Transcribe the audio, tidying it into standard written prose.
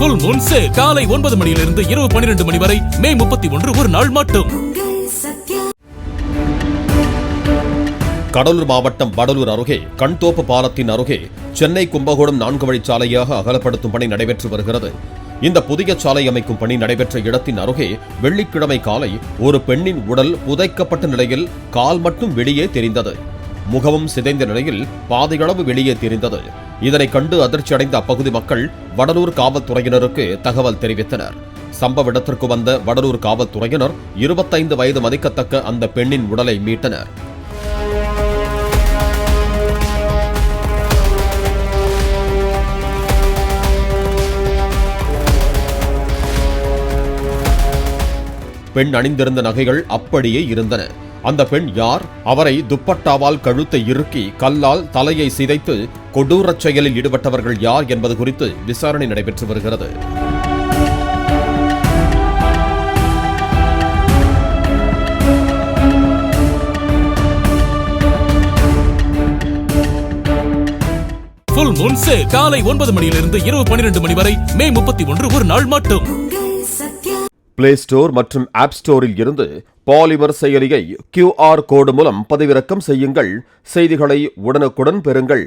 Full Moon sale காலை 9 மணியிலிருந்து இரவு 12 மணி வரை மே 31 ஒரு நாள் மட்டும். கடலூர் மாவட்டம் வடலூர் அருகே கண்தோப்பு பாலத்தின் அருகே சென்னை கும்பகோணம் 4 வழிச்சாலையாக அகலப்படுத்தும் பணி நடைபெற்று வருகிறது. இந்த புதிய சாலை அமைக்கும் பணி நடைபெற்ற இடத்தின் அருகே வெள்ளிக்கிழமை காலை ஒரு பெண்ணின் உடல் புதைக்கப்பட்ட நிலையில் கால் மட்டும் வெளியே தெரிந்தது. முகமும் சிதைந்த நிலையில் பாதியளவு வெளியே தெரிந்தது. இதனை கண்டு அதிர்ச்சியடைந்த அப்பகுதி மக்கள் வடலூர் காவல்துறையினருக்கு தகவல் தெரிவித்தனர். சம்பவ இடத்திற்கு வந்த வடலூர் காவல்துறையினர் 25 வயது மதிக்கத்தக்க அந்த பெண்ணின் உடலை மீட்டனர். பெண் அணிந்திருந்த நகைகள் அப்படியே இருந்தன. அந்த பெண் யார்? அவரை துப்பட்டாவால் கழுத்தை இறுக்கி கல்லால் தலையை சிதைத்து கொடூரச் செயலில் ஈடுபட்டவர்கள் யார் என்பது குறித்து விசாரணை நடைபெற்று வருகிறது. ஃபுல் மூன் சேல் காலை 9 மணியிலிருந்து இரவு 12 மணி வரை மே 31 ஒரு நாள் மட்டும். பிளே ஸ்டோர் மற்றும் ஆப் ஸ்டோரில் இருந்து பாலிமர் செயலியை QR கோடு மூலம் பதிவிறக்கம் செய்யுங்கள். செய்திகளை உடனுக்குடன் பெறுங்கள்.